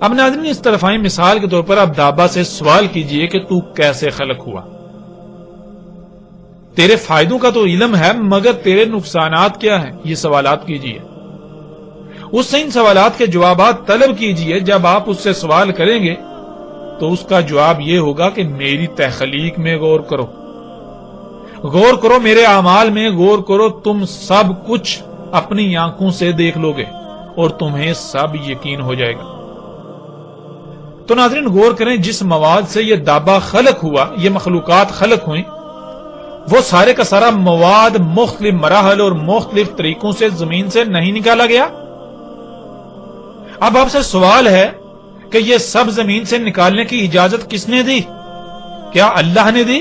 اب ناظرین اس طرف آئیں، مثال کے طور پر آپ دابا سے سوال کیجئے کہ تو کیسے خلق ہوا؟ تیرے فائدوں کا تو علم ہے مگر تیرے نقصانات کیا ہیں؟ یہ سوالات کیجئے، اس سے ان سوالات کے جوابات طلب کیجئے۔ جب آپ اس سے سوال کریں گے تو اس کا جواب یہ ہوگا کہ میری تخلیق میں غور کرو، غور کرو میرے اعمال میں غور کرو، تم سب کچھ اپنی آنکھوں سے دیکھ لو گے اور تمہیں سب یقین ہو جائے گا۔ تو ناظرین غور کریں، جس مواد سے یہ دابا خلق ہوا، یہ مخلوقات خلق ہوئیں، وہ سارے کا سارا مواد مختلف مراحل اور مختلف طریقوں سے زمین سے نہیں نکالا گیا۔ اب آپ سے سوال ہے کہ یہ سب زمین سے نکالنے کی اجازت کس نے دی؟ کیا اللہ نے دی؟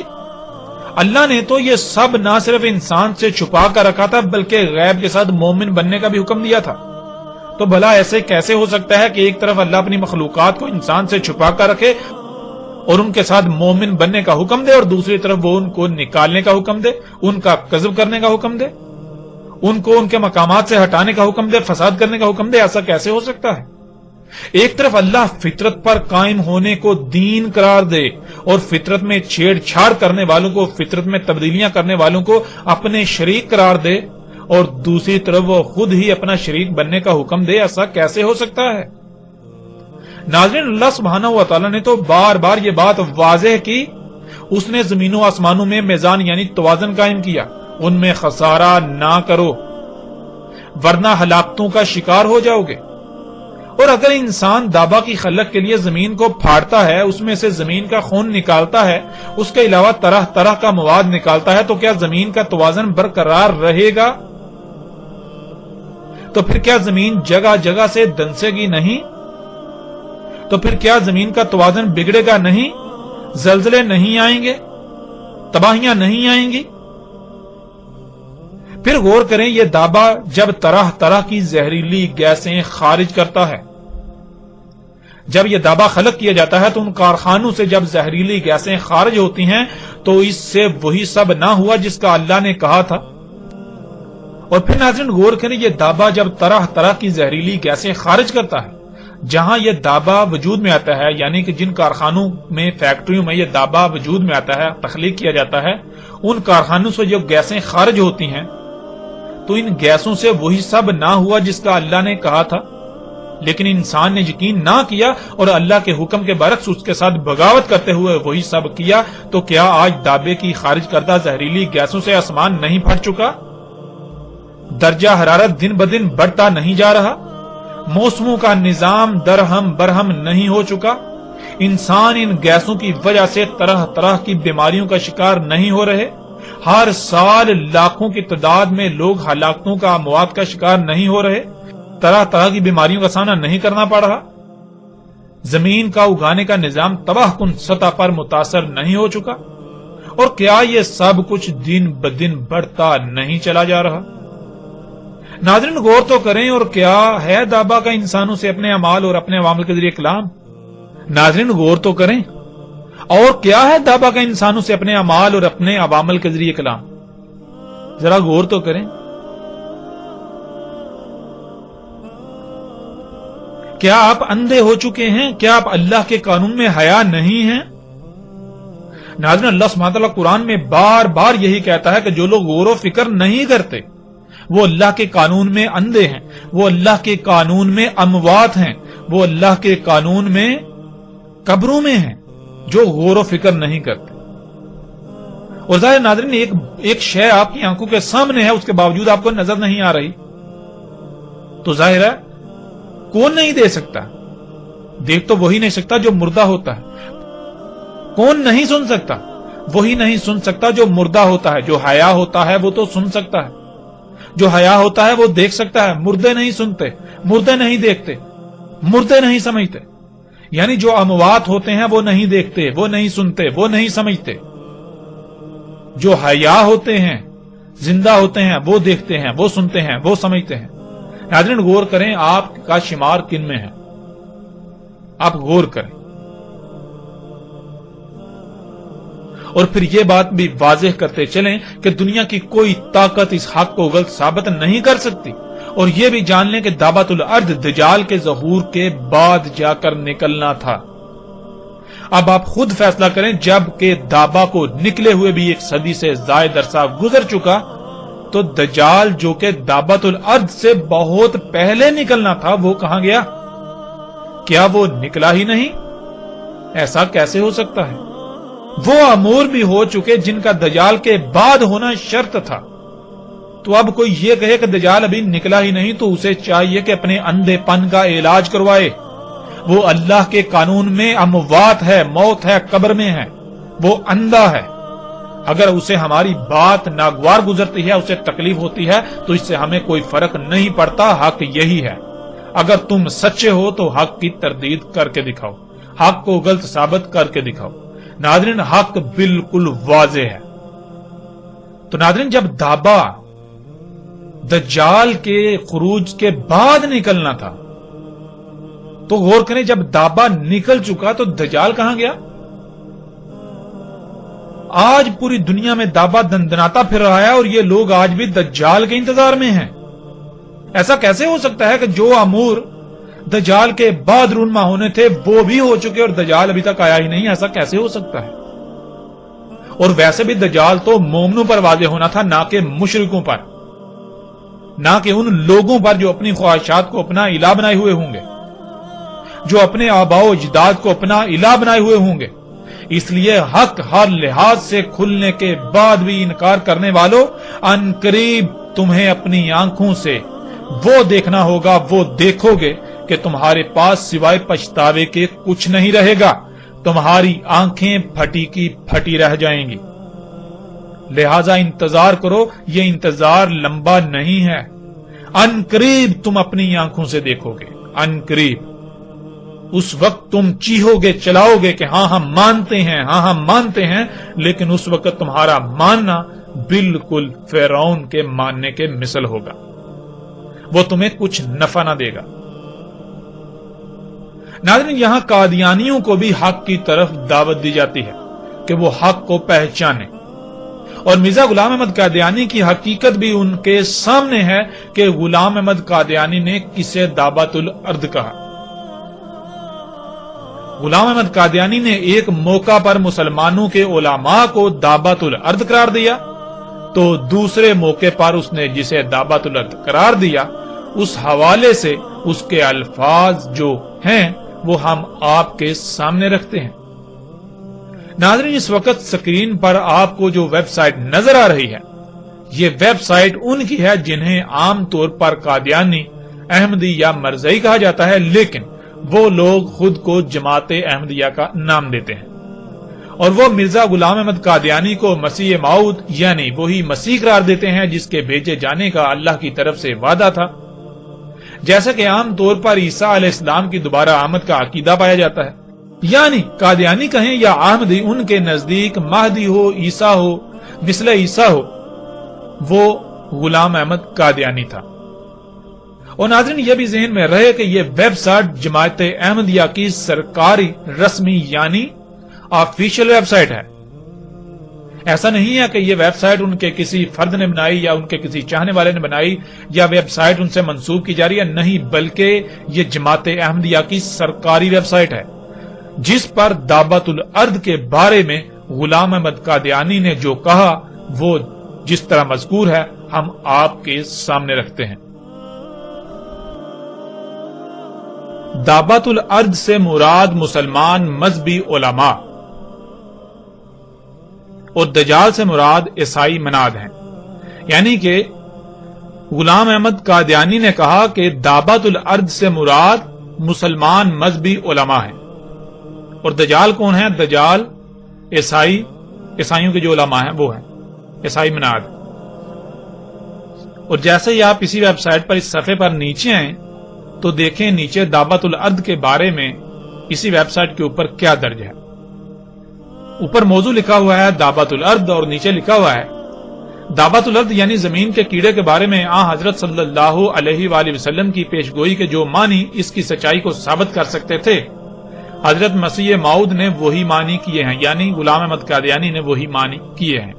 اللہ نے تو یہ سب نہ صرف انسان سے چھپا کر رکھا تھا بلکہ غیب کے ساتھ مومن بننے کا بھی حکم دیا تھا۔ تو بھلا ایسے کیسے ہو سکتا ہے کہ ایک طرف اللہ اپنی مخلوقات کو انسان سے چھپا کر رکھے اور ان کے ساتھ مومن بننے کا حکم دے، اور دوسری طرف وہ ان کو نکالنے کا حکم دے، ان کا کذب کرنے کا حکم دے، ان کو ان کے مقامات سے ہٹانے کا حکم دے، فساد کرنے کا حکم دے؟ ایسا کیسے ہو سکتا ہے؟ ایک طرف اللہ فطرت پر قائم ہونے کو دین قرار دے اور فطرت میں چھیڑ چھاڑ کرنے والوں کو، فطرت میں تبدیلیاں کرنے والوں کو اپنے شریک قرار دے، اور دوسری طرف وہ خود ہی اپنا شریک بننے کا حکم دے؟ ایسا کیسے ہو سکتا ہے؟ ناظرین اللہ سبحانہ و تعالی نے تو بار بار یہ بات واضح کی، اس نے زمین و آسمانوں میں میزان یعنی توازن قائم کیا، ان میں خسارہ نہ کرو ورنہ ہلاکتوں کا شکار ہو جاؤ گے۔ اور اگر انسان دابا کی خلق کے لیے زمین کو پھاڑتا ہے، اس میں سے زمین کا خون نکالتا ہے، اس کے علاوہ طرح طرح کا مواد نکالتا ہے، تو کیا زمین کا توازن برقرار رہے گا؟ تو پھر کیا زمین جگہ جگہ سے دنسے گی نہیں؟ تو پھر کیا زمین کا توازن بگڑے گا نہیں؟ زلزلے نہیں آئیں گے؟ تباہیاں نہیں آئیں گی؟ پھر غور کریں، یہ دابا جب طرح طرح کی زہریلی گیسیں خارج کرتا ہے، جب یہ دابا خلق کیا جاتا ہے تو ان کارخانوں سے جب زہریلی گیسیں خارج ہوتی ہیں تو اس سے وہی سب نہ ہوا جس کا اللہ نے کہا تھا۔ اور پھر ناظرین غور کریں، یہ دابا جب طرح طرح کی زہریلی گیسیں خارج کرتا ہے، جہاں یہ دابا وجود میں آتا ہے، یعنی کہ جن کارخانوں میں، فیکٹریوں میں یہ دابا وجود میں آتا ہے، تخلیق کیا جاتا ہے، ان کارخانوں سے جو گیسیں خارج ہوتی ہیں تو ان گیسوں سے وہی سب نہ ہوا جس کا اللہ نے کہا تھا، لیکن انسان نے یقین نہ کیا اور اللہ کے حکم کے برعکس اس کے ساتھ بغاوت کرتے ہوئے وہی سب کیا۔ تو کیا آج دابے کی خارج کردہ زہریلی گیسوں سے آسمان نہیں پھٹ چکا؟ درجہ حرارت دن بدن بڑھتا نہیں جا رہا؟ موسموں کا نظام درہم برہم نہیں ہو چکا؟ انسان ان گیسوں کی وجہ سے طرح طرح کی بیماریوں کا شکار نہیں ہو رہے؟ ہر سال لاکھوں کی تعداد میں لوگ ہلاکتوں کا، اموات کا شکار نہیں ہو رہے؟ طرح طرح کی بیماریوں کا سامنا نہیں کرنا پڑ رہا؟ زمین کا اگانے کا نظام تباہ کن سطح پر متاثر نہیں ہو چکا؟ اور کیا یہ سب کچھ دن بدن بڑھتا نہیں چلا جا رہا؟ ناظرین غور تو کریں، اور کیا ہے دابا کا انسانوں سے اپنے اعمال اور اپنے عوامل کے ذریعے کلام؟ ناظرین غور تو کریں، اور کیا ہے دابا کا انسانوں سے اپنے اعمال اور اپنے عوامل کے ذریعے کلام؟ ذرا غور تو کریں۔ کیا آپ اندھے ہو چکے ہیں؟ کیا آپ اللہ کے قانون میں حیا نہیں ہیں؟ ناظرین اللہ سبحانہ وتعالی قرآن میں بار بار یہی کہتا ہے کہ جو لوگ غور و فکر نہیں کرتے وہ اللہ کے قانون میں اندھے ہیں، وہ اللہ کے قانون میں اموات ہیں، وہ اللہ کے قانون میں قبروں میں ہیں، جو غور و فکر نہیں کرتے۔ اور ظاہر ناظرین ایک شے آپ کی آنکھوں کے سامنے ہے، اس کے باوجود آپ کو نظر نہیں آ رہی، تو ظاہر ہے کون نہیں دے سکتا؟ دیکھ تو وہی نہیں سکتا جو مردہ ہوتا ہے۔ کون نہیں سن سکتا؟ وہی نہیں سن سکتا جو مردہ ہوتا ہے۔ جو حیا ہوتا ہے وہ تو سن سکتا ہے، جو حیا ہوتا ہے وہ دیکھ سکتا ہے۔ مردے نہیں سنتے، مردے نہیں دیکھتے، مردے نہیں سمجھتے، یعنی جو اموات ہوتے ہیں وہ نہیں دیکھتے، وہ نہیں سنتے، وہ نہیں سمجھتے۔ جو حیا ہوتے ہیں، زندہ ہوتے ہیں، وہ دیکھتے ہیں، وہ سنتے ہیں، وہ سمجھتے ہیں۔ ناظرین غور کریں، آپ کا شمار کن میں ہے؟ آپ غور کریں۔ اور پھر یہ بات بھی واضح کرتے چلیں کہ دنیا کی کوئی طاقت اس حق کو غلط ثابت نہیں کر سکتی، اور یہ بھی جان لیں کہ دعوت الارض دجال کے ظہور کے بعد جا کر نکلنا تھا۔ اب آپ خود فیصلہ کریں، جب کہ دابا کو نکلے ہوئے بھی 1 صدی سے زائد عرصہ گزر چکا، تو دجال جو کہ دعوت الارض سے بہت پہلے نکلنا تھا وہ کہاں گیا؟ کیا وہ نکلا ہی نہیں؟ ایسا کیسے ہو سکتا ہے؟ وہ امور بھی ہو چکے جن کا دجال کے بعد ہونا شرط تھا۔ تو اب کوئی یہ کہے کہ دجال ابھی نکلا ہی نہیں تو اسے چاہیے کہ اپنے اندھے پن کا علاج کروائے۔ وہ اللہ کے قانون میں اموات ہے، موت ہے، قبر میں ہے، وہ اندھا ہے۔ اگر اسے ہماری بات ناگوار گزرتی ہے، اسے تکلیف ہوتی ہے، تو اس سے ہمیں کوئی فرق نہیں پڑتا، حق یہی ہے۔ اگر تم سچے ہو تو حق کی تردید کر کے دکھاؤ، حق کو غلط ثابت کر کے دکھاؤ۔ ناظرین، حق بالکل واضح ہے۔ تو ناظرین، جب دابا دجال کے خروج کے بعد نکلنا تھا تو غور کریں، جب دابا نکل چکا تو دجال کہاں گیا؟ آج پوری دنیا میں دابا دندناتا پھر رہا ہے اور یہ لوگ آج بھی دجال کے انتظار میں ہیں۔ ایسا کیسے ہو سکتا ہے کہ جو امور دجال کے بعد رونما ہونے تھے وہ بھی ہو چکے اور دجال ابھی تک آیا ہی نہیں؟ ایسا کیسے ہو سکتا ہے؟ اور ویسے بھی دجال تو مومنوں پر واضح ہونا تھا، نہ کہ مشرکوں پر، نہ کہ ان لوگوں پر جو اپنی خواہشات کو اپنا الہ بنائے ہوئے ہوں گے، جو اپنے آباء و اجداد کو اپنا الہ بنائے ہوئے ہوں گے۔ اس لیے حق ہر لحاظ سے کھلنے کے بعد بھی انکار کرنے والوں، ان قریب تمہیں اپنی آنکھوں سے وہ دیکھنا ہوگا، وہ دیکھو گے کہ تمہارے پاس سوائے پچھتاوے کے کچھ نہیں رہے گا، تمہاری آنکھیں پھٹی کی پھٹی رہ جائیں گی۔ لہذا انتظار کرو، یہ انتظار لمبا نہیں ہے، ان قریب تم اپنی آنکھوں سے دیکھو گے، ان قریب۔ اس وقت تم چیخو گے، چلاؤ گے کہ ہاں ہم مانتے ہیں، ہاں ہم مانتے ہیں، لیکن اس وقت تمہارا ماننا بالکل فرعون کے ماننے کے مثل ہوگا، وہ تمہیں کچھ نفع نہ دے گا۔ ناظرین، یہاں قادیانیوں کو بھی حق کی طرف دعوت دی جاتی ہے کہ وہ حق کو پہچانے، اور مرزا غلام احمد قادیانی کی حقیقت بھی ان کے سامنے ہے کہ غلام احمد قادیانی نے کسے دعوت الارض کہا۔ غلام احمد قادیانی نے ایک موقع پر مسلمانوں کے علماء کو دعوت الارض قرار دیا، تو دوسرے موقع پر اس نے جسے دعوت الارض قرار دیا اس حوالے سے اس کے الفاظ جو ہیں وہ ہم آپ کے سامنے رکھتے ہیں۔ ناظرین، اس وقت سکرین پر آپ کو جو ویب سائٹ نظر آ رہی ہے، یہ ویب سائٹ ان کی ہے جنہیں عام طور پر قادیانی، احمدی یا مرزائی کہا جاتا ہے، لیکن وہ لوگ خود کو جماعت احمدیہ کا نام دیتے ہیں، اور وہ مرزا غلام احمد قادیانی کو مسیح موعود یعنی وہی مسیح قرار دیتے ہیں جس کے بھیجے جانے کا اللہ کی طرف سے وعدہ تھا، جیسا کہ عام طور پر عیسیٰ علیہ السلام کی دوبارہ آمد کا عقیدہ پایا جاتا ہے۔ یعنی قادیانی کہیں یا احمدی، ان کے نزدیک مہدی ہو، عیسیٰ ہو، مثل عیسیٰ ہو، وہ غلام احمد قادیانی تھا۔ اور ناظرین، یہ بھی ذہن میں رہے کہ یہ ویب سائٹ جماعت احمدیہ کی سرکاری رسمی یعنی آفیشیل ویب سائٹ ہے۔ ایسا نہیں ہے کہ یہ ویب سائٹ ان کے کسی فرد نے بنائی یا ان کے کسی چاہنے والے نے بنائی یا ویب سائٹ ان سے منسوب کی جا رہی ہے، نہیں، بلکہ یہ جماعت احمدیہ کی سرکاری ویب سائٹ ہے جس پر دعوت الارض کے بارے میں غلام احمد قادیانی نے جو کہا وہ جس طرح مذکور ہے ہم آپ کے سامنے رکھتے ہیں۔ دعوت الارض سے مراد مسلمان مذہبی علماء اور دجال سے مراد عیسائی مناد ہیں، یعنی کہ غلام احمد قادیانی نے کہا کہ دعوت الارض سے مراد مسلمان مذہبی علماء ہیں، اور دجال کون ہے؟ دجال عیسائیوں کے جو علماء ہیں وہ ہیں عیسائی مناد۔ اور جیسے ہی آپ اسی ویب سائٹ پر اس صفحے پر نیچے آئیں تو دیکھیں نیچے دعوت الارض کے بارے میں اسی ویب سائٹ کے اوپر کیا درج ہے۔ اوپر موضوع لکھا ہوا ہے دعوت الارض، اور نیچے لکھا ہوا ہے دعوت الارض یعنی زمین کے کیڑے کے بارے میں حضرت صلی اللہ علیہ وآلہ وسلم کی پیشگوئی کے جو معنی اس کی سچائی کو ثابت کر سکتے تھے حضرت مسیح موعود نے وہی معنی کیے ہیں، یعنی غلام احمد قادیانی نے وہی معنی کیے ہیں۔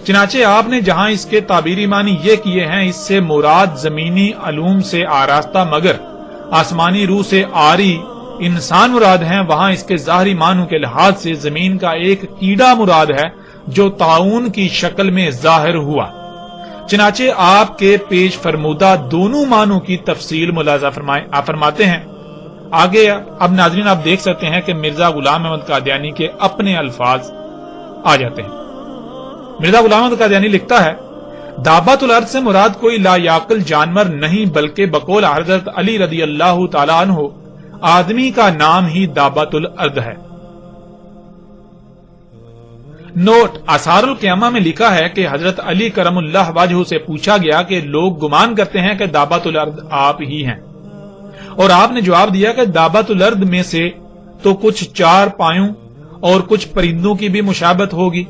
چنانچہ آپ نے جہاں اس کے تعبیری معنی یہ کیے ہیں، اس سے مراد زمینی علوم سے آراستہ مگر آسمانی روح سے آری انسان مراد ہیں، وہاں اس کے ظاہری معنوں کے لحاظ سے زمین کا ایک کیڑا مراد ہے جو طاعون کی شکل میں ظاہر ہوا۔ چنانچہ آپ کے پیش فرمودہ دونوں معنوں کی تفصیل ملاحظہ فرماتے ہیں۔ آگے اب ناظرین آپ دیکھ سکتے ہیں کہ مرزا غلام احمد قادیانی کے اپنے الفاظ آ جاتے ہیں۔ مرزا غلام احمد قادیانی لکھتا ہے، دابۃ الارض سے مراد کوئی لا یعقل جانور نہیں بلکہ بقول حضرت علی رضی اللہ تعالیٰ عنہ آدمی کا نام ہی دابۃ الارض ہے۔ نوٹ، آثار القیامہ میں لکھا ہے کہ حضرت علی کرم اللہ وجہہ سے پوچھا گیا کہ لوگ گمان کرتے ہیں کہ دابۃ الارض آپ ہی ہیں، اور آپ نے جواب دیا کہ دابۃ الارض میں سے تو کچھ چار پایوں اور کچھ پرندوں کی بھی مشابہت ہوگی،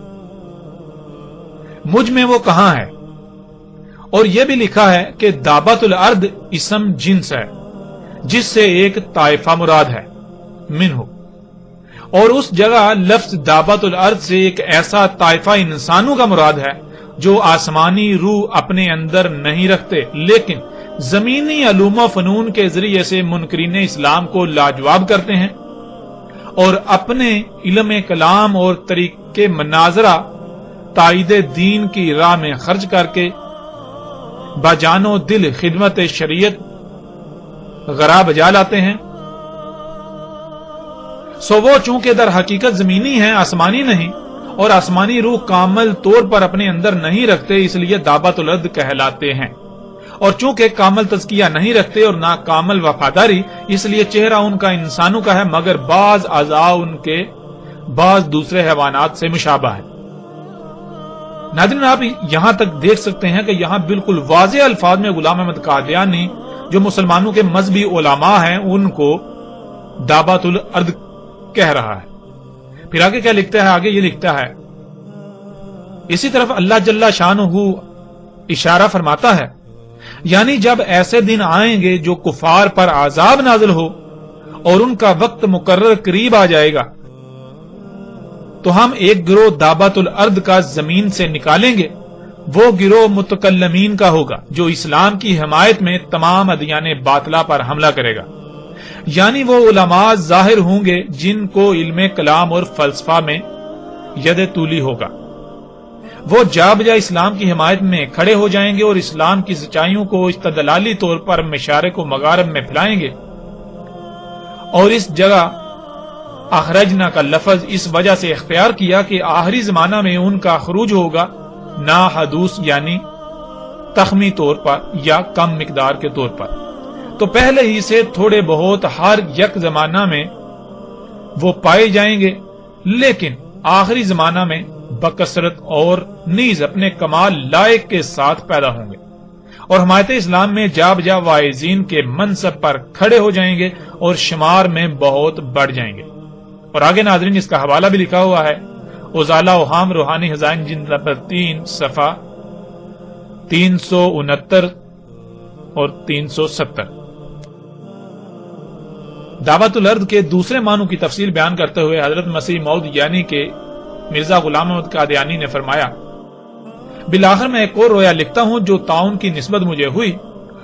مجھ میں وہ کہاں ہے؟ اور یہ بھی لکھا ہے کہ دابۃ الارض اسم جنس ہے جس سے ایک طائفہ مراد ہے منہ، اور اس جگہ لفظ دابۃ الارض سے ایک ایسا طائفہ انسانوں کا مراد ہے جو آسمانی روح اپنے اندر نہیں رکھتے لیکن زمینی علوم و فنون کے ذریعے سے منکرین اسلام کو لاجواب کرتے ہیں، اور اپنے علم کلام اور طریقے مناظرہ تائید دین کی راہ میں خرچ کر کے بجان و دل خدمت شریعت غرا بجا لاتے ہیں۔ سو وہ چونکہ در حقیقت زمینی ہیں، آسمانی نہیں، اور آسمانی روح کامل طور پر اپنے اندر نہیں رکھتے، اس لیے دابۃ الارض کہلاتے ہیں، اور چونکہ کامل تزکیہ نہیں رکھتے اور نہ کامل وفاداری، اس لیے چہرہ ان کا انسانوں کا ہے مگر بعض اعضاء ان کے بعض دوسرے حیوانات سے مشابہ ہے۔ ناظرین آپ یہاں تک دیکھ سکتے ہیں کہ یہاں بالکل واضح الفاظ میں غلام احمد قادیانی جو مسلمانوں کے مذہبی علماء ہیں ان کو دابۃ الارض کہہ رہا ہے۔ پھر آگے کیا لکھتا ہے؟ آگے یہ لکھتا ہے، اسی طرف اللہ جل شانہ اشارہ فرماتا ہے، یعنی جب ایسے دن آئیں گے جو کفار پر عذاب نازل ہو اور ان کا وقت مقرر قریب آ جائے گا تو ہم ایک گروہ دابۃ الارض کا زمین سے نکالیں گے، وہ گروہ متکلمین کا ہوگا جو اسلام کی حمایت میں تمام ادیان باطلہ پر حملہ کرے گا، یعنی وہ علماء ظاہر ہوں گے جن کو علم کلام اور فلسفہ میں ید طولی ہوگا، وہ جا بجا اسلام کی حمایت میں کھڑے ہو جائیں گے اور اسلام کی سچائیوں کو استدلالی طور پر مشارق و مغارب میں پھیلائیں گے، اور اس جگہ اخرجنا کا لفظ اس وجہ سے اختیار کیا کہ آخری زمانہ میں ان کا خروج ہوگا نا حدوث یعنی تخمی طور پر یا کم مقدار کے طور پر، تو پہلے ہی سے تھوڑے بہت ہر یک زمانہ میں وہ پائے جائیں گے، لیکن آخری زمانہ میں بکثرت اور نیز اپنے کمال لائق کے ساتھ پیدا ہوں گے، اور حمایت اسلام میں جا بجا واعظین کے منصب پر کھڑے ہو جائیں گے اور شمار میں بہت بڑھ جائیں گے۔ اور آگے ناظرین اس کا حوالہ بھی لکھا ہوا ہے، ازالہ اوہام روحانی خزائن جلد نمبر 3 صفحہ 369 اور 370۔ دعوت الارض کے دوسرے معنوں کی تفصیل بیان کرتے ہوئے حضرت مسیح موعود یعنی کہ مرزا غلام احمد قادیانی نے فرمایا، بالآخر میں ایک اور رویا لکھتا ہوں جو طاعون کی نسبت مجھے ہوئی،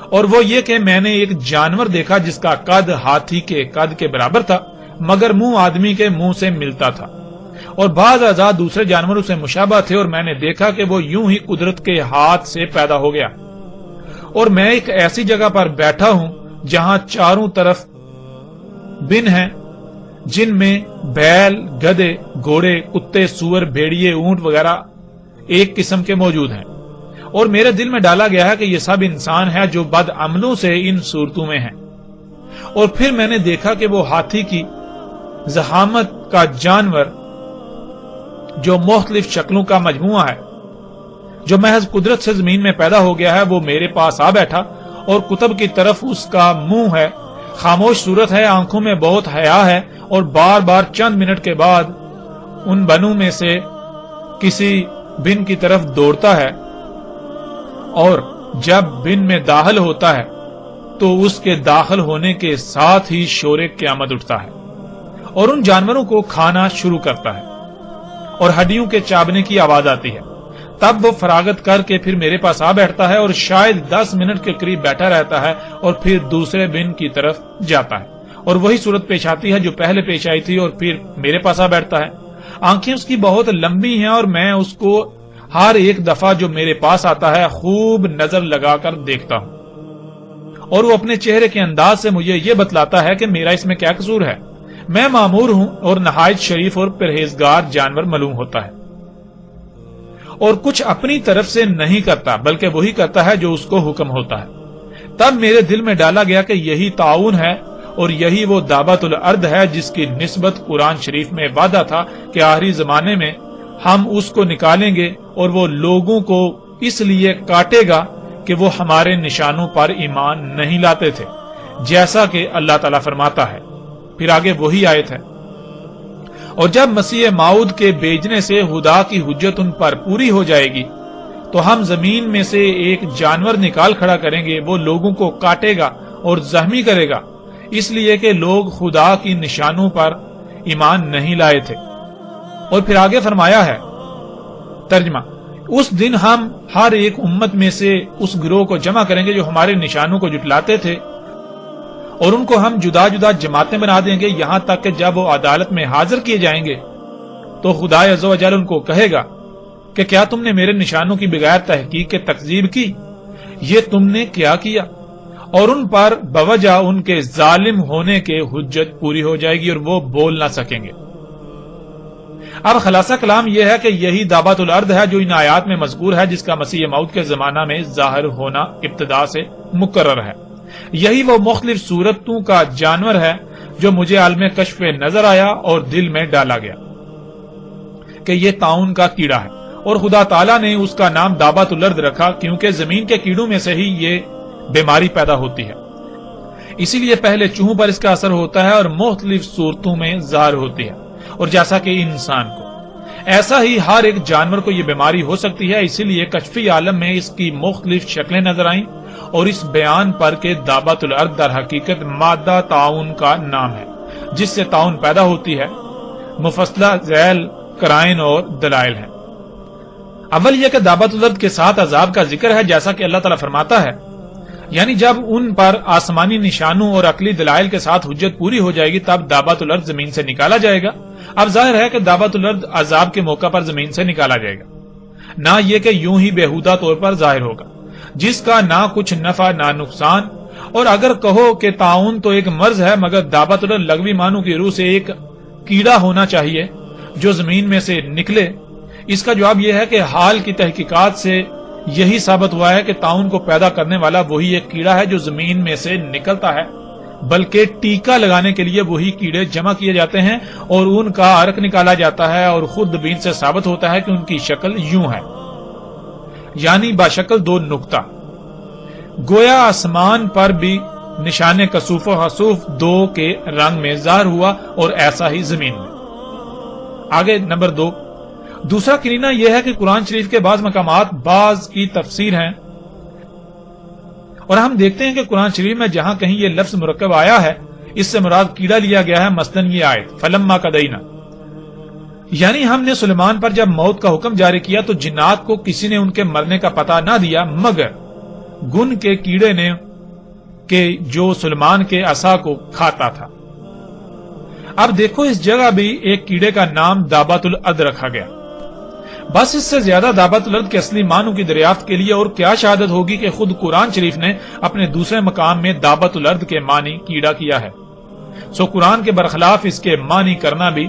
اور وہ یہ کہ میں نے ایک جانور دیکھا جس کا قد ہاتھی کے قد کے برابر تھا مگر منہ آدمی کے منہ سے ملتا تھا، اور بعض اعضاء دوسرے جانوروں سے مشابہ تھے، اور میں نے دیکھا کہ وہ یوں ہی قدرت کے ہاتھ سے پیدا ہو گیا، اور میں ایک ایسی جگہ پر بیٹھا ہوں جہاں چاروں طرف بن ہیں جن میں بیل، گدے، گھوڑے، کتے، سور، بھیڑیے، اونٹ وغیرہ ایک قسم کے موجود ہیں، اور میرے دل میں ڈالا گیا ہے کہ یہ سب انسان ہیں جو بد عملوں سے ان صورتوں میں ہیں، اور پھر میں نے دیکھا کہ وہ ہاتھی کی زحامت کا جانور جو مختلف شکلوں کا مجموعہ ہے جو محض قدرت سے زمین میں پیدا ہو گیا ہے، وہ میرے پاس آ بیٹھا، اور کتب کی طرف اس کا منہ ہے، خاموش صورت ہے، آنکھوں میں بہت حیا ہے، اور بار بار چند منٹ کے بعد ان بنوں میں سے کسی بن کی طرف دوڑتا ہے، اور جب بن میں داخل ہوتا ہے تو اس کے داخل ہونے کے ساتھ ہی شور قیامت اٹھتا ہے، اور ان جانوروں کو کھانا شروع کرتا ہے اور ہڈیوں کے چابنے کی آواز آتی ہے۔ تب وہ فراغت کر کے پھر میرے پاس آ بیٹھتا ہے اور شاید 10 منٹ کے قریب بیٹھا رہتا ہے اور پھر دوسرے بن کی طرف جاتا ہے اور وہی صورت پیش آتی ہے جو پہلے پیش آئی تھی اور پھر میرے پاس آ بیٹھتا ہے۔ آنکھیں اس کی بہت لمبی ہیں اور میں اس کو ہر ایک دفعہ جو میرے پاس آتا ہے خوب نظر لگا کر دیکھتا ہوں اور وہ اپنے چہرے کے انداز سے مجھے یہ بتلاتا ہے کہ میرا اس میں کیا قصور ہے۔ میں معمور ہوں اور نہایت شریف اور پرہیزگار جانور معلوم ہوتا ہے اور کچھ اپنی طرف سے نہیں کرتا بلکہ وہی کرتا ہے جو اس کو حکم ہوتا ہے۔ تب میرے دل میں ڈالا گیا کہ یہی طاعون ہے اور یہی وہ دابۃ الارض ہے جس کی نسبت قرآن شریف میں وعدہ تھا کہ آخری زمانے میں ہم اس کو نکالیں گے اور وہ لوگوں کو اس لیے کاٹے گا کہ وہ ہمارے نشانوں پر ایمان نہیں لاتے تھے، جیسا کہ اللہ تعالیٰ فرماتا ہے۔ پھر آگے وہی آیت ہے، اور جب مسیح موعود کے بھیجنے سے خدا کی حجت ان پر پوری ہو جائے گی تو ہم زمین میں سے ایک جانور نکال کھڑا کریں گے، وہ لوگوں کو کاٹے گا اور زخمی کرے گا، اس لیے کہ لوگ خدا کی نشانوں پر ایمان نہیں لائے تھے۔ اور پھر آگے فرمایا ہے ترجمہ، اس دن ہم ہر ایک امت میں سے اس گروہ کو جمع کریں گے جو ہمارے نشانوں کو جھٹلاتے تھے اور ان کو ہم جدا جدا جماعتیں بنا دیں گے، یہاں تک کہ جب وہ عدالت میں حاضر کیے جائیں گے تو خدا عز و جل ان کو کہے گا کہ کیا تم نے میرے نشانوں کی بغیر تحقیق کے تکذیب کی؟ یہ تم نے کیا کیا؟ اور ان پر بوجہ ان کے ظالم ہونے کے حجت پوری ہو جائے گی اور وہ بول نہ سکیں گے۔ اب خلاصہ کلام یہ ہے کہ یہی دابۃ الارض ہے جو ان آیات میں مذکور ہے، جس کا مسیح موعود کے زمانہ میں ظاہر ہونا ابتدا سے مقرر ہے۔ یہی وہ مختلف صورتوں کا جانور ہے جو مجھے عالم کشف نظر آیا اور دل میں ڈالا گیا کہ یہ طاعون کا کیڑا ہے، اور خدا تعالیٰ نے اس کا نام دابۃ الارض رکھا کیونکہ زمین کے کیڑوں میں سے ہی یہ بیماری پیدا ہوتی ہے، اسی لیے پہلے چوہوں پر اس کا اثر ہوتا ہے اور مختلف صورتوں میں ظاہر ہوتی ہے، اور جیسا کہ انسان کو ایسا ہی ہر ایک جانور کو یہ بیماری ہو سکتی ہے، اسی لیے کشفی عالم میں اس کی مختلف شکلیں نظر آئیں اور اس بیان پر کہ دابۃ الارض در حقیقت مادہ طاعون کا نام ہے جس سے طاعون پیدا ہوتی ہے، مفصلہ ذیل قرائن اور دلائل ہیں۔ اول یہ کہ دابۃ الارض کے ساتھ عذاب کا ذکر ہے، جیسا کہ اللہ تعالیٰ فرماتا ہے، یعنی جب ان پر آسمانی نشانوں اور عقلی دلائل کے ساتھ حجت پوری ہو جائے گی تب دابۃ الارض زمین سے نکالا جائے گا۔ اب ظاہر ہے کہ دابۃ الارض عذاب کے موقع پر زمین سے نکالا جائے گا، نہ یہ کہ یوں ہی بیہودہ طور پر ظاہر ہوگا جس کا نہ کچھ نفع نہ نقصان۔ اور اگر کہو کہ طاعون تو ایک مرض ہے، مگر دابۃ الارض لغوی معنوں کی روح سے ایک کیڑا ہونا چاہیے جو زمین میں سے نکلے، اس کا جواب یہ ہے کہ حال کی تحقیقات سے یہی ثابت ہوا ہے کہ طاعون کو پیدا کرنے والا وہی ایک کیڑا ہے جو زمین میں سے نکلتا ہے، بلکہ ٹیکا لگانے کے لیے وہی کیڑے جمع کیے جاتے ہیں اور ان کا عرق نکالا جاتا ہے، اور خود بین سے ثابت ہوتا ہے کہ ان کی شکل یوں ہے، یعنی باشکل دو نقطہ، گویا آسمان پر بھی نشان کسوف و حسوف دو کے رنگ میں ظاہر ہوا اور ایسا ہی زمین میں۔ آگے نمبر 2، دوسرا کرینہ یہ ہے کہ قرآن شریف کے بعض مقامات بعض کی تفسیر ہیں، اور ہم دیکھتے ہیں کہ قرآن شریف میں جہاں کہیں یہ لفظ مرکب آیا ہے اس سے مراد کیڑا لیا گیا ہے، مثلاً یہ آیت فلما قضینا، یعنی ہم نے سلیمان پر جب موت کا حکم جاری کیا تو جنات کو کسی نے ان کے مرنے کا پتہ نہ دیا مگر گن کے کیڑے نے کہ جو سلیمان کے عصا کو کھاتا تھا۔ اب دیکھو اس جگہ بھی ایک کیڑے کا نام دابۃ الارض رکھا گیا، بس اس سے زیادہ دابۃ الارض کے اصلی معنوں کی دریافت کے لیے اور کیا شہادت ہوگی کہ خود قرآن شریف نے اپنے دوسرے مقام میں دابۃ الارض کے معنی کیڑا کیا ہے، سو قرآن کے برخلاف اس کے معنی کرنا بھی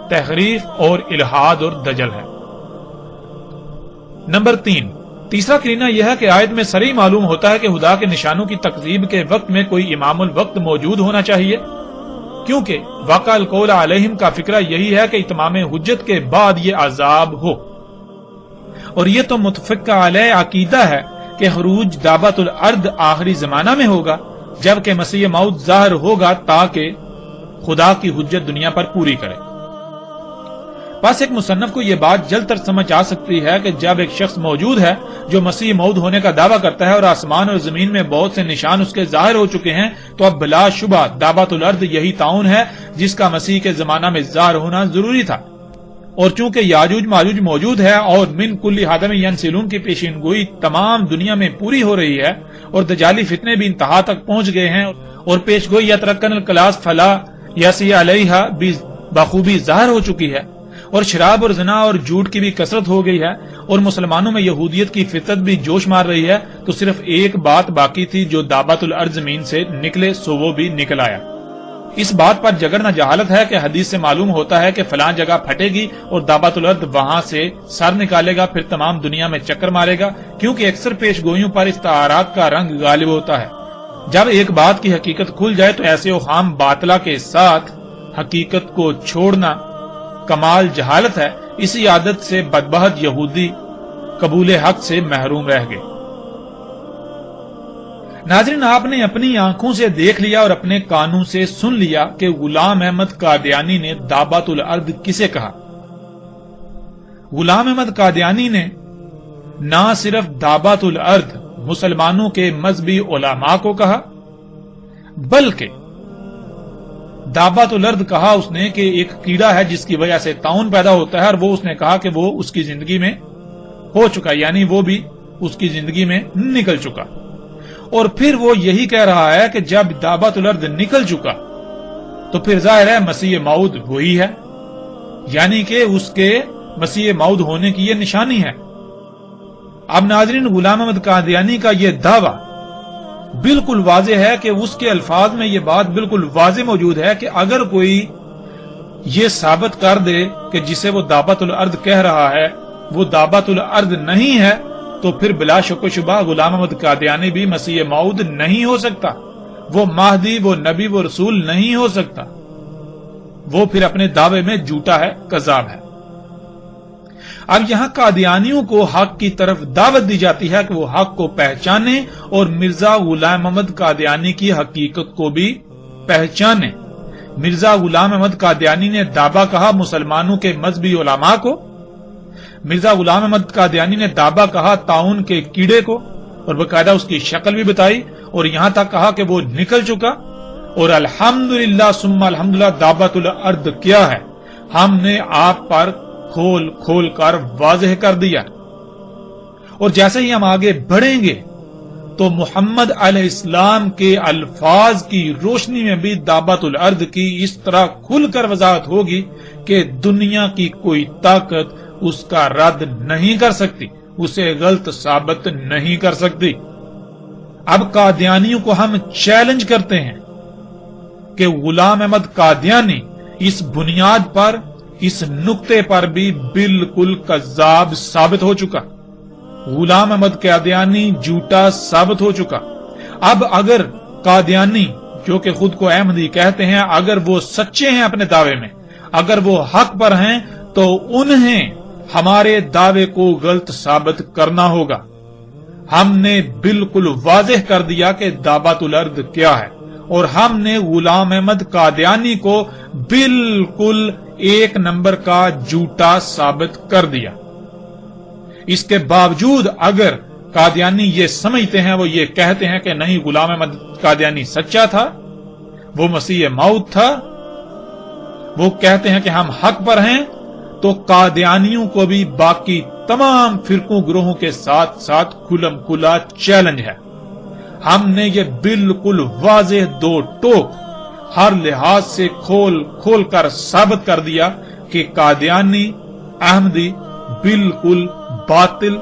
تحریف اور الہاد اور دجل ہے۔ نمبر 3، تیسرا کرینہ یہ ہے کہ آیت میں صریح معلوم ہوتا ہے کہ خدا کے نشانوں کی تکذیب کے وقت میں کوئی امام الوقت موجود ہونا چاہیے، کیونکہ واقع القول علیہم کا فکرہ یہی ہے کہ اتمام حجت کے بعد یہ عذاب ہو، اور یہ تو متفق علیہ عقیدہ ہے کہ خروج دابۃ الارض آخری زمانہ میں ہوگا جبکہ مسیح موعود ظاہر ہوگا تاکہ خدا کی حجت دنیا پر پوری کرے۔ بس ایک مصنف کو یہ بات جلد تر سمجھ آ سکتی ہے کہ جب ایک شخص موجود ہے جو مسیح موعود ہونے کا دعویٰ کرتا ہے اور آسمان اور زمین میں بہت سے نشان اس کے ظاہر ہو چکے ہیں، تو اب بلا شبہ دعوت الارض یہی طاعون ہے جس کا مسیح کے زمانہ میں ظاہر ہونا ضروری تھا۔ اور چونکہ یاجوج ماجوج موجود ہے اور من کل حدم ینسلون کی پیشین گوئی تمام دنیا میں پوری ہو رہی ہے اور دجالی فتنے بھی انتہا تک پہنچ گئے ہیں اور پیش گوئی یترکن الکلاس فلا یسی علیہا بھی بخوبی ظاہر ہو چکی ہے، اور شراب اور زنا اور جھوٹ کی بھی کثرت ہو گئی ہے، اور مسلمانوں میں یہودیت کی فطرت بھی جوش مار رہی ہے، تو صرف ایک بات باقی تھی جو دعوت الارض زمین سے نکلے، سو وہ بھی نکل آیا۔ اس بات پر جگرنا جہالت ہے کہ حدیث سے معلوم ہوتا ہے کہ فلاں جگہ پھٹے گی اور دعوت الارض وہاں سے سر نکالے گا، پھر تمام دنیا میں چکر مارے گا، کیونکہ اکثر پیش گوئیوں پر استعارات کا رنگ غالب ہوتا ہے۔ جب ایک بات کی حقیقت کھل جائے تو ایسے اوہام باطلا کے ساتھ حقیقت کو چھوڑنا کمال جہالت ہے۔ اسی عادت سے بدبخت یہودی قبول حق سے محروم رہ گئے۔ ناظرین، آپ نے اپنی آنکھوں سے دیکھ لیا اور اپنے کانوں سے سن لیا کہ غلام احمد قادیانی نے دعوت الارض کسے کہا۔ غلام احمد قادیانی نے نہ صرف دعوت الارض مسلمانوں کے مذہبی علماء کو کہا، بلکہ دعوت الارض کہا اس نے کہ ایک کیڑا ہے جس کی وجہ سے طاعون پیدا ہوتا ہے، اور وہ اس نے کہا کہ وہ اس کی زندگی میں ہو چکا، یعنی وہ بھی اس کی زندگی میں نکل چکا۔ اور پھر وہ یہی کہہ رہا ہے کہ جب دعوت الارض نکل چکا تو پھر ظاہر ہے مسیح موعود وہی ہے، یعنی کہ اس کے مسیح موعود ہونے کی یہ نشانی ہے۔ اب ناظرین، غلام احمد قادیانی کا یہ دعویٰ بالکل واضح ہے کہ اس کے الفاظ میں یہ بات بالکل واضح موجود ہے کہ اگر کوئی یہ ثابت کر دے کہ جسے وہ دعوت الارض کہہ رہا ہے وہ دعوت الارض نہیں ہے، تو پھر بلا شک و شبہ غلام احمد قادیانی بھی مسیح موعود نہیں ہو سکتا، وہ مہدی، وہ نبی، وہ رسول نہیں ہو سکتا، وہ پھر اپنے دعوے میں جھوٹا ہے، کذاب ہے۔ اب یہاں قادیانیوں کو حق کی طرف دعوت دی جاتی ہے کہ وہ حق کو پہچانے اور مرزا غلام احمد قادیانی کی حقیقت کو بھی پہچانے۔ مرزا غلام احمد قادیانی نے دعویٰ کہا مسلمانوں کے مذہبی علماء کو، مرزا غلام احمد قادیانی نے دعویٰ کہا طاعون کے کیڑے کو، اور باقاعدہ اس کی شکل بھی بتائی، اور یہاں تک کہا کہ وہ نکل چکا، اور الحمدللہ ثم الحمدللہ دعوت الارض کیا ہے ہم نے آپ پر کھول کھول کر واضح کر دیا۔ اور جیسے ہی ہم آگے بڑھیں گے تو محمد علیہ السلام کے الفاظ کی روشنی میں بھی دعوت الارض کی اس طرح کھل کر وضاحت ہوگی کہ دنیا کی کوئی طاقت اس کا رد نہیں کر سکتی، اسے غلط ثابت نہیں کر سکتی۔ اب قادیانیوں کو ہم چیلنج کرتے ہیں کہ غلام احمد قادیانی اس بنیاد پر، اس نقطے پر بھی بالکل کذاب ثابت ہو چکا، غلام احمد قادیانی جھوٹا ثابت ہو چکا۔ اب اگر قادیانی جو کہ خود کو احمدی کہتے ہیں، اگر وہ سچے ہیں اپنے دعوے میں، اگر وہ حق پر ہیں، تو انہیں ہمارے دعوے کو غلط ثابت کرنا ہوگا۔ ہم نے بالکل واضح کر دیا کہ دعوت الارض کیا ہے، اور ہم نے غلام احمد قادیانی کو بالکل ایک نمبر کا جھوٹا ثابت کر دیا۔ اس کے باوجود اگر قادیانی یہ سمجھتے ہیں، وہ یہ کہتے ہیں کہ نہیں غلام احمد قادیانی سچا تھا، وہ مسیح موعود تھا، وہ کہتے ہیں کہ ہم حق پر ہیں، تو قادیانیوں کو بھی باقی تمام فرقوں گروہوں کے ساتھ ساتھ کھلم کھلا چیلنج ہے۔ ہم نے یہ بالکل واضح دو ٹوک ہر لحاظ سے کھول کھول کر ثابت کر دیا کہ قادیانی احمدی بالکل باطل،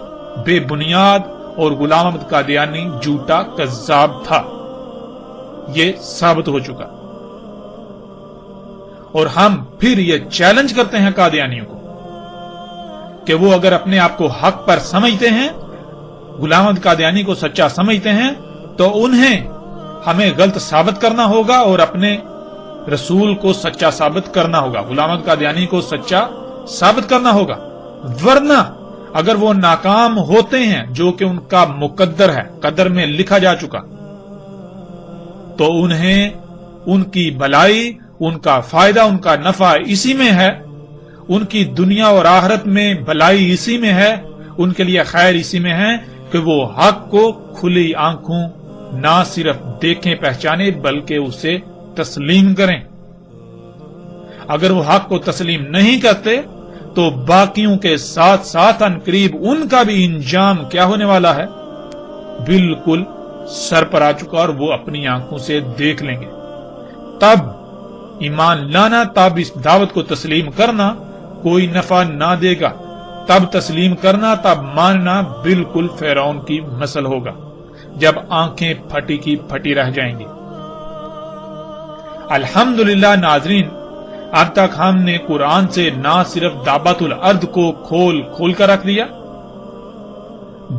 بے بنیاد، اور غلام احمد قادیانی جھوٹا کذاب تھا۔ یہ ثابت ہو چکا، اور ہم پھر یہ چیلنج کرتے ہیں قادیانیوں کو کہ وہ اگر اپنے آپ کو حق پر سمجھتے ہیں، غلام احمد قادیانی کو سچا سمجھتے ہیں، تو انہیں ہمیں غلط ثابت کرنا ہوگا اور اپنے رسول کو سچا ثابت کرنا ہوگا، غلام احمد قادیانی کو سچا ثابت کرنا ہوگا۔ ورنہ اگر وہ ناکام ہوتے ہیں، جو کہ ان کا مقدر ہے، قدر میں لکھا جا چکا، تو انہیں ان کی بھلائی، ان کا فائدہ، ان کا نفع اسی میں ہے، ان کی دنیا اور آخرت میں بھلائی اسی میں ہے، ان کے لیے خیر اسی میں ہے کہ وہ حق کو کھلی آنکھوں نہ صرف دیکھیں پہچانے بلکہ اسے تسلیم کریں۔ اگر وہ حق کو تسلیم نہیں کرتے تو باقیوں کے ساتھ ساتھ ان قریب ان کا بھی انجام کیا ہونے والا ہے، بالکل سر پر آ چکا، اور وہ اپنی آنکھوں سے دیکھ لیں گے۔ تب ایمان لانا، تب اس دعوت کو تسلیم کرنا کوئی نفع نہ دے گا، تب تسلیم کرنا، تب ماننا بالکل فرعون کی مثل ہوگا، جب آنکھیں پھٹی کی پھٹی رہ جائیں گی۔ الحمدللہ ناظرین، اب تک ہم نے قرآن سے نہ صرف دابت الارض کو کھول کھول کر رکھ دیا،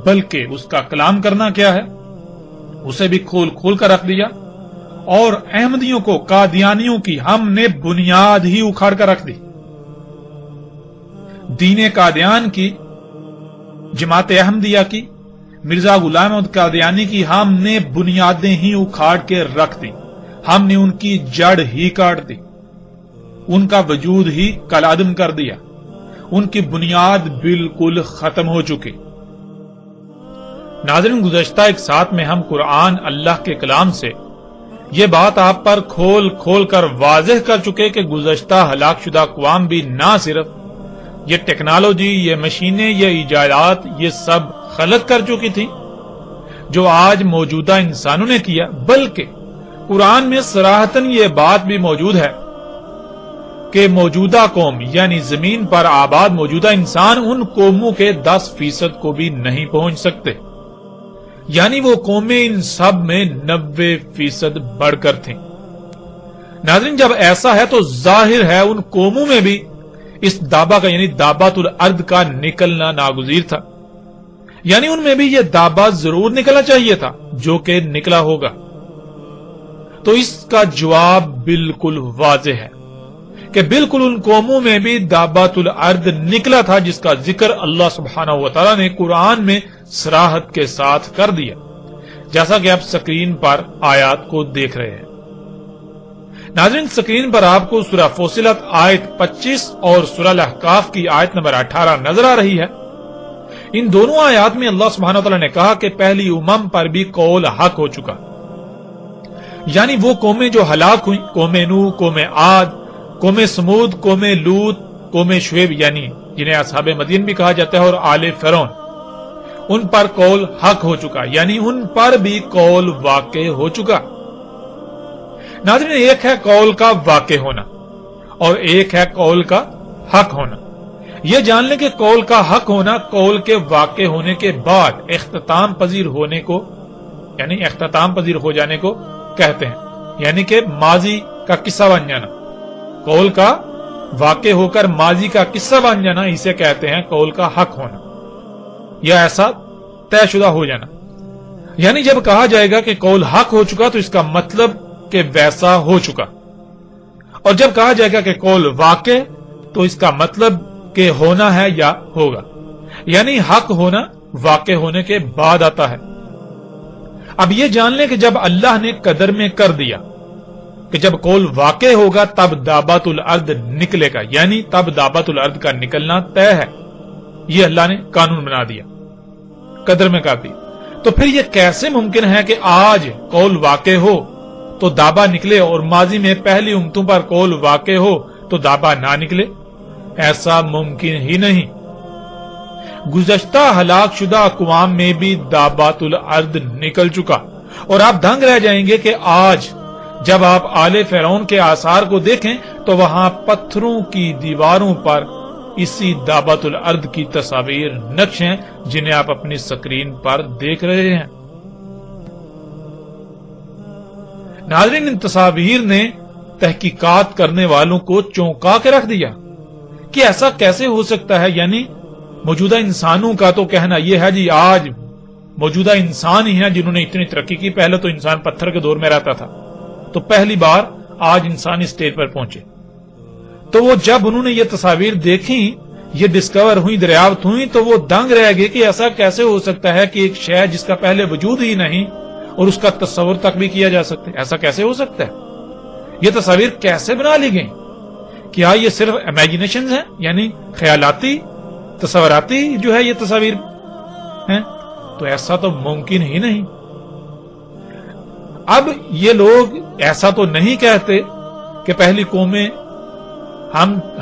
بلکہ اس کا کلام کرنا کیا ہے اسے بھی کھول کھول کر رکھ دیا، اور احمدیوں کو، قادیانیوں کی ہم نے بنیاد ہی اکھاڑ کر رکھ دی۔ دین قادیان کی، جماعت احمدیہ کی، مرزا غلام احمد قادیانی کی ہم نے بنیادیں ہی اکھاڑ کے رکھ دی، ہم نے ان کی جڑ ہی کاٹ دی، ان کا وجود ہی کالعدم کر دیا، ان کی بنیاد بالکل ختم ہو چکی۔ ناظرین، گزشتہ ایک ساتھ میں ہم قرآن، اللہ کے کلام سے یہ بات آپ پر کھول کھول کر واضح کر چکے کہ گزشتہ ہلاک شدہ اقوام بھی نہ صرف یہ ٹیکنالوجی، یہ مشینیں، یہ ایجادات، یہ سب خلق کر چکی تھی جو آج موجودہ انسانوں نے کیا، بلکہ قرآن میں صراحتاً یہ بات بھی موجود ہے کہ موجودہ قوم یعنی زمین پر آباد موجودہ انسان ان قوموں کے 10% کو بھی نہیں پہنچ سکتے، یعنی وہ قومیں ان سب میں 90% بڑھ کر تھیں۔ ناظرین، جب ایسا ہے تو ظاہر ہے ان قوموں میں بھی اس دابا کا یعنی دابت الارض کا نکلنا ناگزیر تھا، یعنی ان میں بھی یہ دابا ضرور نکلنا چاہیے تھا جو کہ نکلا ہوگا۔ تو اس کا جواب بالکل واضح ہے کہ بالکل ان قوموں میں بھی دابت الارض نکلا تھا، جس کا ذکر اللہ سبحانہ وتعالی نے قرآن میں صراحت کے ساتھ کر دیا، جیسا کہ آپ سکرین پر آیات کو دیکھ رہے ہیں۔ ناظرین، سکرین پر آپ کو سورہ فصلت آیت 25 اور سورہ الاحقاف کی آیت نمبر 18 نظر آ رہی ہے۔ ان دونوں آیات میں اللہ سبحانہ وتعالی نے کہا کہ پہلی امم پر بھی قول حق ہو چکا، یعنی وہ قومیں جو ہلاک ہوئیں، قوم نوح، قوم عاد، قوم سمود، قوم لوط، قوم شعیب یعنی جنہیں اصحاب مدین بھی کہا جاتا ہے، اور آل فرعون، ان پر قول حق ہو چکا، یعنی ان پر بھی قول واقع ہو چکا۔ ناظرین، ایک ہے قول کا واقع ہونا اور ایک ہے قول کا حق ہونا۔ یہ جان لیں کہ قول کا حق ہونا قول کے واقع ہونے کے بعد اختتام پذیر ہونے کو یعنی اختتام پذیر ہو جانے کو کہتے ہیں، یعنی کہ ماضی کا قصہ بن جانا۔ قول کا واقع ہو کر ماضی کا قصہ بن جانا اسے کہتے ہیں قول کا حق ہونا، یا ایسا طے شدہ ہو جانا۔ یعنی جب کہا جائے گا کہ قول حق ہو چکا تو اس کا مطلب کہ ویسا ہو چکا، اور جب کہا جائے گا کہ قول واقع تو اس کا مطلب کہ ہونا ہے یا ہوگا، یعنی حق ہونا واقع ہونے کے بعد آتا ہے۔ اب یہ جان لیں کہ جب اللہ نے قدر میں کر دیا کہ جب قول واقع ہوگا تب دابت الارض نکلے گا، یعنی تب دابت الارض کا نکلنا طے ہے، یہ اللہ نے قانون بنا دیا، قدر میں کر دیا۔ تو پھر یہ کیسے ممکن ہے کہ آج قول واقع ہو تو دابا نکلے اور ماضی میں پہلی امتوں پر قول واقع ہو تو دابا نہ نکلے؟ ایسا ممکن ہی نہیں۔ گزشتہ ہلاک شدہ اقوام میں بھی دابت الارض نکل چکا، اور آپ دنگ رہ جائیں گے کہ آج جب آپ آل فرعون کے آثار کو دیکھیں تو وہاں پتھروں کی دیواروں پر اسی دابت الارض کی تصاویر نقش ہیں جنہیں آپ اپنی سکرین پر دیکھ رہے ہیں۔ ناظرین، ان تصاویر نے تحقیقات کرنے والوں کو چونکا کے رکھ دیا کہ ایسا کیسے ہو سکتا ہے، یعنی موجودہ انسانوں کا تو کہنا یہ ہے جی آج موجودہ انسان ہی ہیں جنہوں نے اتنی ترقی کی، پہلے تو انسان پتھر کے دور میں رہتا تھا، تو پہلی بار آج انسان اس اسٹیج پر پہنچے۔ تو وہ جب انہوں نے یہ تصاویر دیکھی، یہ ڈسکور ہوئی، دریافت ہوئی، تو وہ دنگ رہ گئے کہ ایسا کیسے ہو سکتا ہے کہ ایک شے جس کا پہلے وجود ہی نہیں اور اس کا تصور تک بھی کیا جا سکتا ہے، ایسا کیسے ہو سکتا ہے؟ یہ تصاویر کیسے بنا لی گئی؟ کیا یہ صرف امیجنیشنز ہیں، یعنی خیالاتی تصوراتی جو ہے یہ تصاویر ہیں؟ تو ایسا تو ممکن ہی نہیں۔ اب یہ لوگ ایسا تو نہیں کہتے کہ پہلی قومیں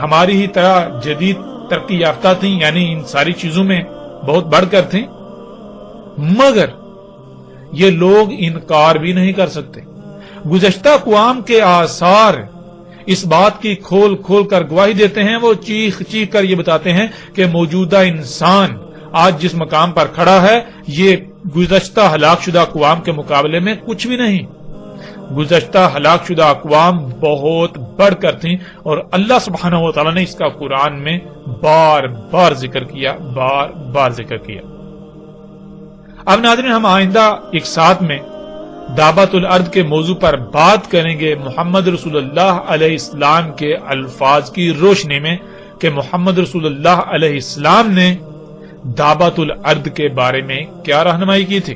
ہماری ہی طرح جدید ترقی یافتہ تھیں، یعنی ان ساری چیزوں میں بہت بڑھ کر تھیں، مگر یہ لوگ انکار بھی نہیں کر سکتے۔ گزشتہ اقوام کے آثار اس بات کی کھول کھول کر گواہی دیتے ہیں، وہ چیخ چیخ کر یہ بتاتے ہیں کہ موجودہ انسان آج جس مقام پر کھڑا ہے یہ گزشتہ ہلاک شدہ اقوام کے مقابلے میں کچھ بھی نہیں۔ گزشتہ ہلاک شدہ اقوام بہت بڑھ کر تھیں، اور اللہ سبحانہ و تعالی نے اس کا قرآن میں بار بار ذکر کیا، بار بار ذکر کیا۔ اب ناظرین، ہم آئندہ ایک ساتھ میں دعوت الارض کے موضوع پر بات کریں گے محمد رسول اللہ علیہ السلام کے الفاظ کی روشنی میں کہ محمد رسول اللہ علیہ السلام نے دعوت الارض کے بارے میں کیا رہنمائی کی تھی۔